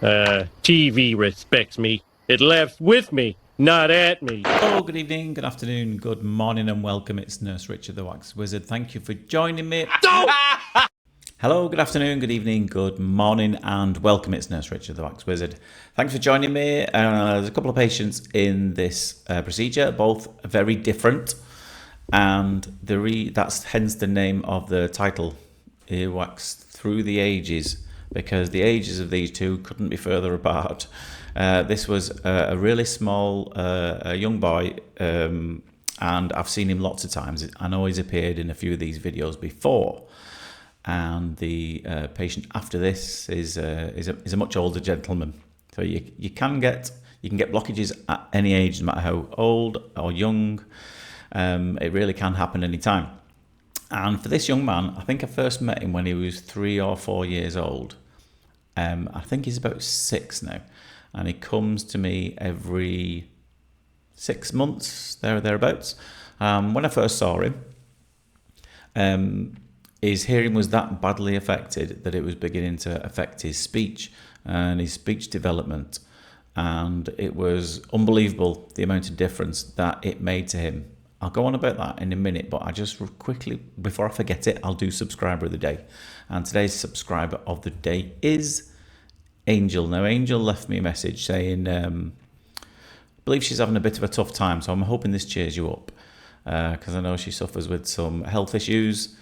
TV respects me. It laughs with me, not at me. Hello, good evening, good afternoon, good morning, and welcome. It's Nurse Richard, the Wax Wizard. Thank you for joining me. Hello, good afternoon, good evening, good morning, and welcome. It's Nurse Richard, the Wax Wizard. Thanks for joining me. There's a couple of patients in this procedure, both very different, and that's hence the name of the title, Earwax Through the Ages, because the ages of these two couldn't be further apart. This was a really small young boy, and I've seen him lots of times. I know he's appeared in a few of these videos before. And the patient after this is a much older gentleman. So you can get blockages at any age, no matter how old or young. It really can happen any time. And for this young man, I think I first met him when he was 3 or 4 years old. I think he's about 6 now, and he comes to me every 6 months, thereabouts. When I first saw him, his hearing was that badly affected that it was beginning to affect his speech and his speech development. And it was unbelievable the amount of difference that it made to him. I'll go on about that in a minute, but I just quickly, before I forget it, I'll do subscriber of the day. And today's subscriber of the day is Angel. Now, Angel left me a message saying, I believe she's having a bit of a tough time, so I'm hoping this cheers you up, because I know she suffers with some health issues.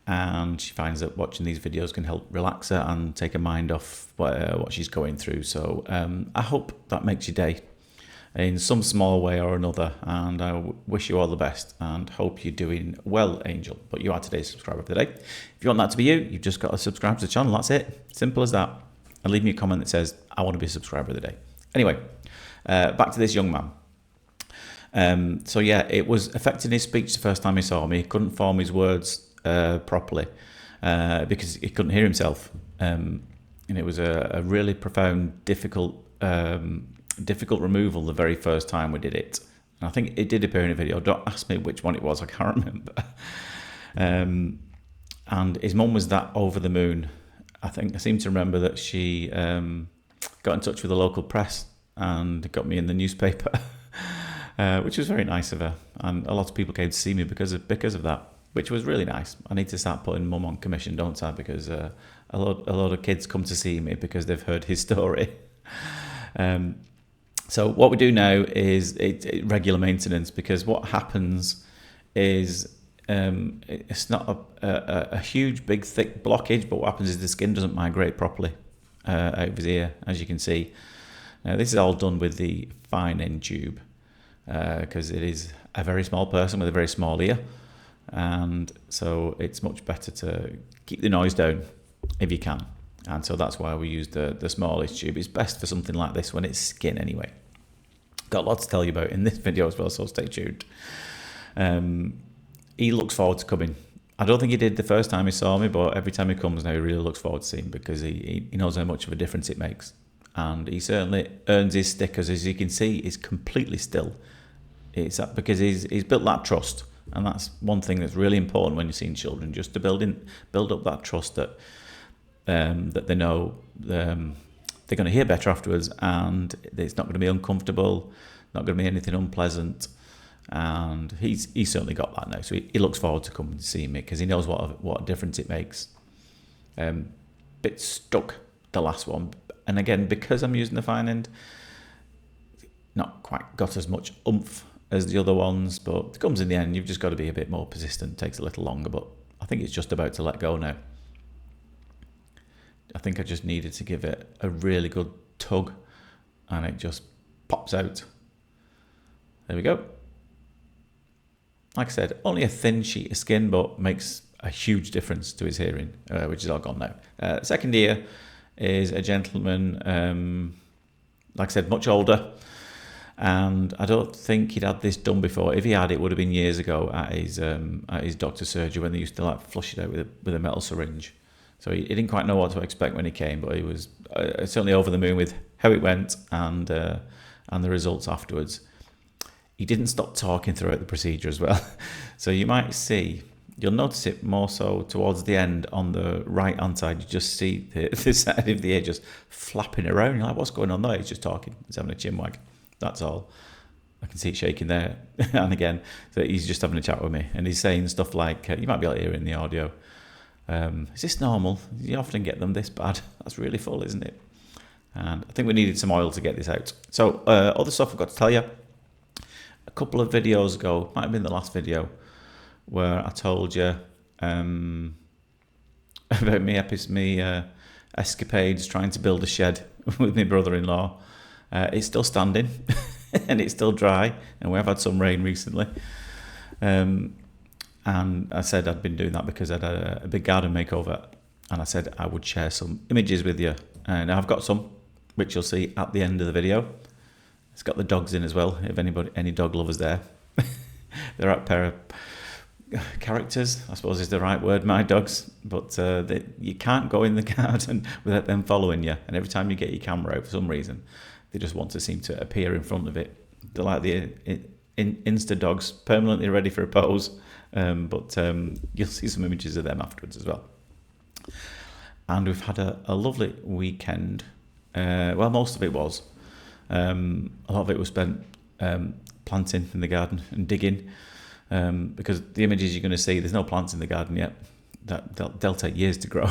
And she finds that watching these videos can help relax her and take her mind off what she's going through. So I hope that makes your day in some small way or another. And I wish you all the best and hope you're doing well, Angel. But you are today's subscriber of the day. If you want that to be you, you've just got to subscribe to the channel. That's it. Simple as that. And leave me a comment that says, I want to be a subscriber of the day. Anyway, back to this young man. So yeah, it was affecting his speech the first time he saw me. He couldn't form his words properly because he couldn't hear himself, and it was a really profound, difficult removal the very first time we did it. And I think it did appear in a video. Don't ask me which one it was, I can't remember. And his mum was that over the moon. I seem to remember that she got in touch with the local press and got me in the newspaper, which was very nice of her. And a lot of people came to see me because of that, which was really nice. I need to start putting mum on commission, don't I? Because a lot of kids come to see me because they've heard his story. So what we do now is regular maintenance, because what happens is it's not a huge, big, thick blockage, but what happens is the skin doesn't migrate properly out of his ear, as you can see. Now, this is all done with the fine end tube, because it is a very small person with a very small ear. And so it's much better to keep the noise down if you can, and so that's why we use the smallest tube. It's best for something like this when it's skin anyway. Got lots to tell you about in this video as well, so stay tuned. He looks forward to coming. I don't think he did the first time he saw me, but every time he comes now he really looks forward to seeing me, because he knows how much of a difference it makes. And he certainly earns his stickers. As you can see, he's completely still. It's that because he's built that trust. And that's one thing that's really important when you're seeing children, just to build up that trust that they know they're going to hear better afterwards, and it's not going to be uncomfortable, not going to be anything unpleasant. And he's certainly got that now, so he looks forward to coming to see me, because he knows what a difference it makes. Bit stuck, the last one, and again, because I'm using the fine end, not quite got as much oomph as the other ones, but it comes in the end. You've just got to be a bit more persistent. It takes a little longer, but I think it's just about to let go now. I think I just needed to give it a really good tug, and it just pops out. There we go. Like I said, only a thin sheet of skin, but makes a huge difference to his hearing, which is all gone now. Second ear is a gentleman, like I said, much older. And I don't think he'd had this done before. If he had, it would have been years ago at his doctor's surgery, when they used to flush it out with a metal syringe. So he didn't quite know what to expect when he came, but he was certainly over the moon with how it went and the results afterwards. He didn't stop talking throughout the procedure as well. So you might see You'll notice it more so towards the end on the right hand side. You just see the side of the ear just flapping around. You're like, what's going on there? He's just talking. He's having a chin wag. That's all. I can see it shaking there. And again, so he's just having a chat with me. And he's saying stuff like, you might be able to hear it in the audio. Is this normal? You often get them this bad. That's really full, isn't it? And I think we needed some oil to get this out. So other stuff I've got to tell you. A couple of videos ago, might have been the last video, where I told you about me escapades trying to build a shed with my brother-in-law. It's still standing and it's still dry, and we have had some rain recently. And I said I'd been doing that because I'd had a big garden makeover, and I said I would share some images with you. And I've got some, which you'll see at the end of the video. It's got the dogs in as well, if any dog lovers there. They're a pair of characters, I suppose is the right word, my dogs, but you can't go in the garden without them following you, and every time you get your camera out, for some reason they just want to seem to appear in front of it. They're like the Insta dogs, permanently ready for a pose, but you'll see some images of them afterwards as well. And we've had a lovely weekend. Well, most of it was. A lot of it was spent planting in the garden and digging. Because the images you're going to see, there's no plants in the garden yet. They'll take years to grow.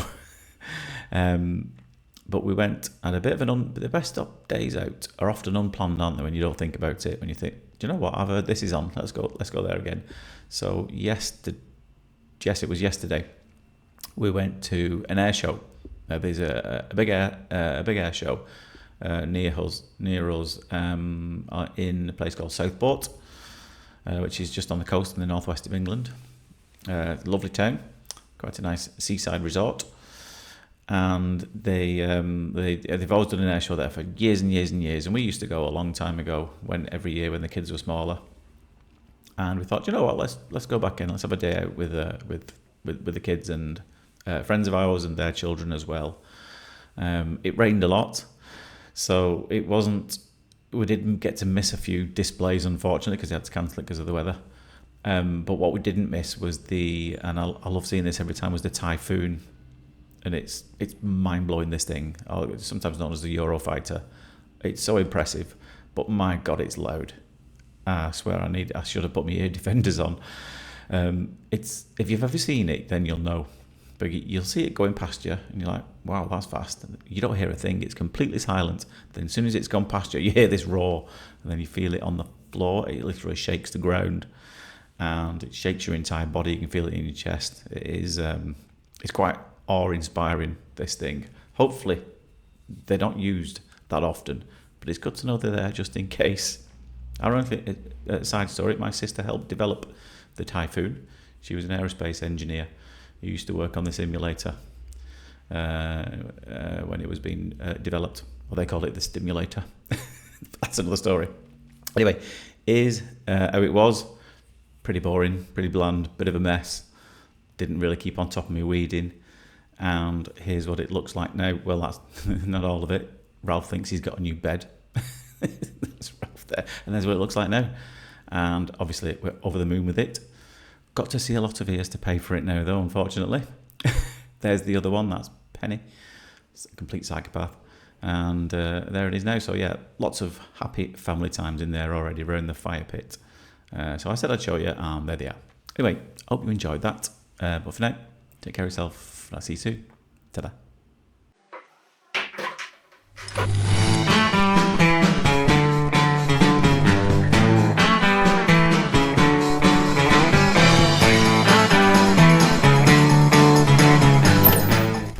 But we went, and a bit of the best days out are often unplanned, aren't they? When you don't think about it, when you think, do you know what? I've heard this is on. Let's go there again. So it was yesterday. We went to an air show. There's a big air show near us in a place called Southport. Which is just on the coast in the northwest of England. Lovely town, quite a nice seaside resort. And they've always done an air show there for years and years and years. And we used to go a long time ago, every year when the kids were smaller. And we thought, you know what, let's go back in. Let's have a day out with the kids and friends of ours and their children as well. It rained a lot, so it wasn't. We didn't get to miss a few displays, unfortunately, because they had to cancel it because of the weather. But what we didn't miss was and I love seeing this every time, was the Typhoon. And it's mind-blowing, this thing. Sometimes known as the Eurofighter. It's so impressive, but my God, it's loud. I swear I should have put my ear defenders on. If you've ever seen it, then you'll know. But you'll see it going past you, and you're like, wow, that's fast. You don't hear a thing. It's completely silent. Then as soon as it's gone past you, you hear this roar, and then you feel it on the floor. It literally shakes the ground, and it shakes your entire body. You can feel it in your chest. It is, it's quite awe-inspiring, this thing. Hopefully, they're not used that often, but it's good to know they're there just in case. Ironically, side story, my sister helped develop the Typhoon. She was an aerospace engineer who used to work on the simulator when it was being developed. Well, they called it the stimulator. That's another story. Anyway, here's how it was. Pretty boring, pretty bland, bit of a mess. Didn't really keep on top of my weeding. And here's what it looks like now. Well, that's not all of it. Ralph thinks he's got a new bed. That's Ralph there. And there's what it looks like now. And obviously we're over the moon with it. Got to see a lot of ears to pay for it now, though, unfortunately. There's the other one. That's Penny. It's a complete psychopath. And there it is now. So, yeah, lots of happy family times in there already around the fire pit. So I said I'd show you, and there they are. Anyway, hope you enjoyed that. But for now, take care of yourself. I'll see you soon. Ta-da.